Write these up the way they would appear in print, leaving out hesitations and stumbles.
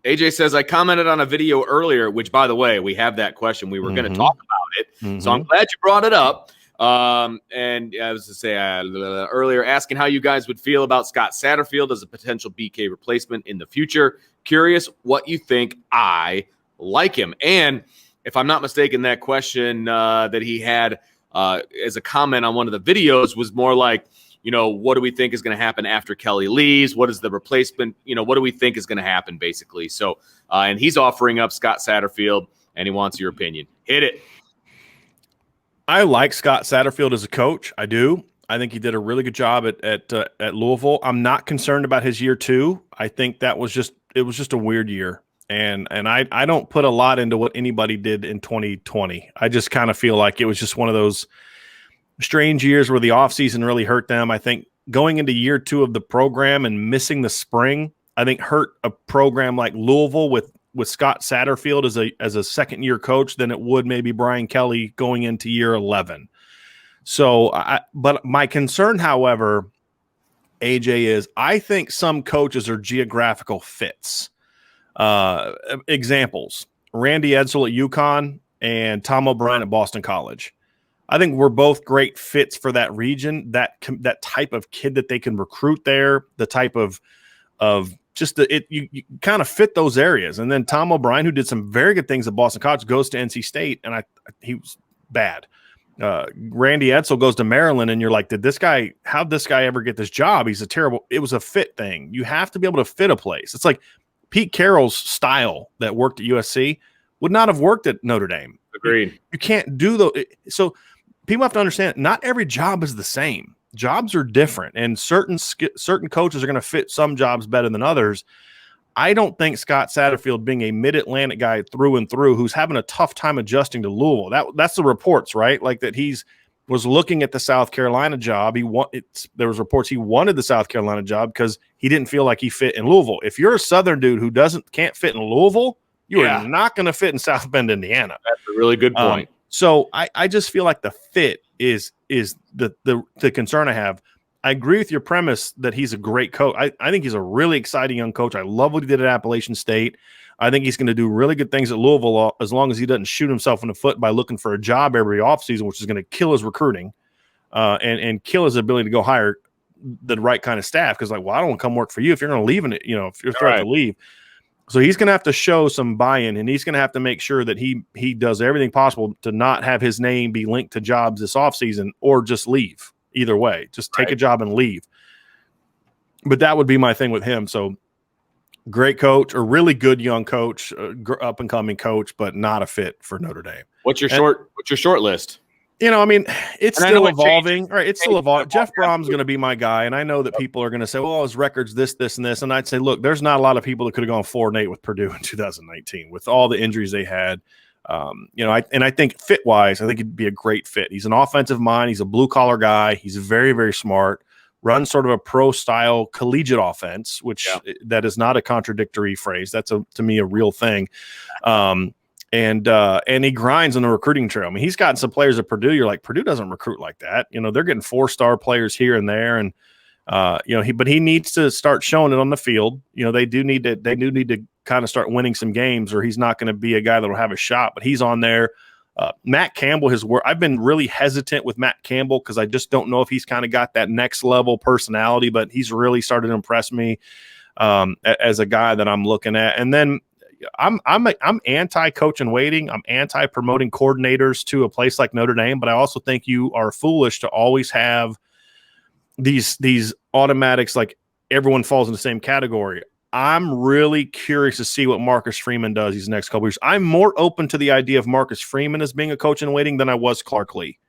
AJ says, I commented on a video earlier, which, by the way, we have that question. We were going to talk about it. So I'm glad you brought it up. And I was to say earlier, asking how you guys would feel about Scott Satterfield as a potential BK replacement in the future. Curious what you think. I like him. And if I'm not mistaken, that question that he had as a comment on one of the videos was more like, what do we think is going to happen after Kelly leaves? What is the replacement? What do we think is going to happen, basically? So, and he's offering up Scott Satterfield, and he wants your opinion. Hit it. I like Scott Satterfield as a coach. I do. I think he did a really good job at Louisville. I'm not concerned about his year 2. I think it was just a weird year. And I don't put a lot into what anybody did in 2020. I just kind of feel like it was just one of those strange years where the offseason really hurt them. I think going into year 2 of the program and missing the spring, I think hurt a program like Louisville with Scott Satterfield as a second-year coach than it would maybe Brian Kelly going into year 11. So, but my concern, however, AJ, is I think some coaches are geographical fits. Examples: Randy Edsall at UConn and Tom O'Brien at Boston College. I think we're both great fits for that region, that type of kid that they can recruit there, the type of just you kind of fit those areas. And then Tom O'Brien, who did some very good things at Boston College, goes to NC State, and he was bad. Randy Edsall goes to Maryland, and you're like, how'd this guy ever get this job? It was a fit thing. You have to be able to fit a place. It's like Pete Carroll's style that worked at USC would not have worked at Notre Dame. Agreed. You can't do those. So people have to understand, not every job is the same. Jobs are different, and certain coaches are going to fit some jobs better than others. I don't think Scott Satterfield, being a Mid-Atlantic guy through and through, who's having a tough time adjusting to Louisville, that's the reports, right? Like that was looking at the South Carolina job. There was reports he wanted the South Carolina job because he didn't feel like he fit in Louisville. If you're a Southern dude who can't fit in Louisville, you are not going to fit in South Bend, Indiana. That's a really good point. So I just feel like the fit is the concern I have. I agree with your premise that he's a great coach. I think he's a really exciting young coach. I love what he did at Appalachian State. I think he's going to do really good things at Louisville as long as he doesn't shoot himself in the foot by looking for a job every offseason, which is going to kill his recruiting and kill his ability to go hire the right kind of staff. Because I don't want to come work for you if you're going to leave if you're threatening to leave. So he's going to have to show some buy-in, and he's going to have to make sure that he does everything possible to not have his name be linked to jobs this offseason or just leave. Either way, just take a job and leave. But that would be my thing with him. So great coach, a really good young coach, up and coming coach, but not a fit for Notre Dame. What's your short list? It's still evolving. Right, it's still evolving. Jeff Brom's going to be my guy, and I know that people are going to say, "Well, his record's this, and this," and I'd say, "Look, there's not a lot of people that could have gone 4-8 with Purdue in 2019 with all the injuries they had." I think fit-wise, I think he'd be a great fit. He's an offensive mind. He's a blue-collar guy. He's very, very smart. Runs sort of a pro-style collegiate offense, which that is not a contradictory phrase. That's to me a real thing. And he grinds on the recruiting trail. I mean, he's gotten some players at Purdue. You're like, Purdue doesn't recruit like that. They're getting 4-star players here and there, and but he needs to start showing it on the field. They do need to kind of start winning some games, or he's not going to be a guy that will have a shot. But he's on there. Matt Campbell has worked. I've been really hesitant with Matt Campbell because I just don't know if he's kind of got that next level personality, but he's really started to impress me as a guy that I'm looking at. And then I'm anti-coach in waiting. I'm anti-promoting coordinators to a place like Notre Dame, but I also think you are foolish to always have these automatics like everyone falls in the same category. I'm really curious to see what Marcus Freeman does these next couple years. I'm more open to the idea of Marcus Freeman as being a coach in waiting than I was Clark Lee,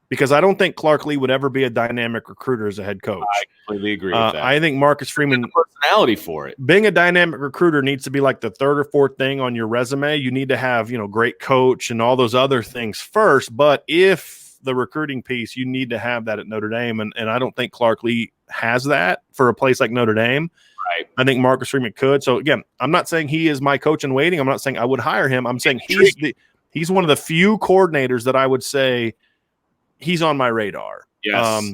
because I don't think Clark Lee would ever be a dynamic recruiter as a head coach. I completely agree with that. I think Marcus Freeman, the personality for it. Being a dynamic recruiter needs to be like the third or fourth thing on your resume. You need to have, great coach and all those other things first. But if the recruiting piece, you need to have that at Notre Dame. And I don't think Clark Lee has that for a place like Notre Dame. Right. I think Marcus Freeman could. So again, I'm not saying he is my coach in waiting. I'm not saying I would hire him. I'm saying he's one of the few coordinators that I would say he's on my radar. Yes.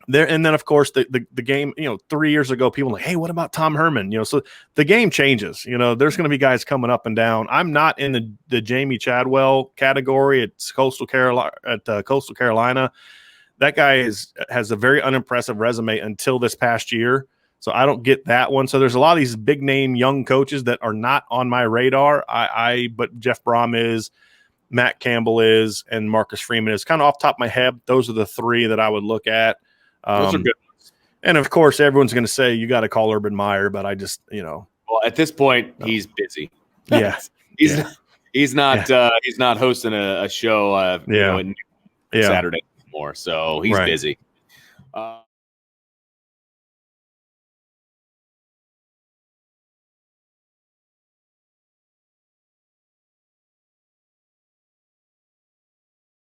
There, and then of course the game, 3 years ago, people were like, hey, what about Tom Herman? So the game changes. There's going to be guys coming up and down. I'm not in the Jamie Chadwell category at Coastal Carolina. That guy has a very unimpressive resume until this past year. So I don't get that one. So there's a lot of these big name young coaches that are not on my radar. But Jeff Brom is, Matt Campbell is, and Marcus Freeman is. Kind of off the top of my head, those are the three that I would look at. Those are good ones. And of course, everyone's going to say you got to call Urban Meyer, but I just, Well, at this point, he's busy. Yeah, he's not hosting a show. Saturday anymore, so he's busy.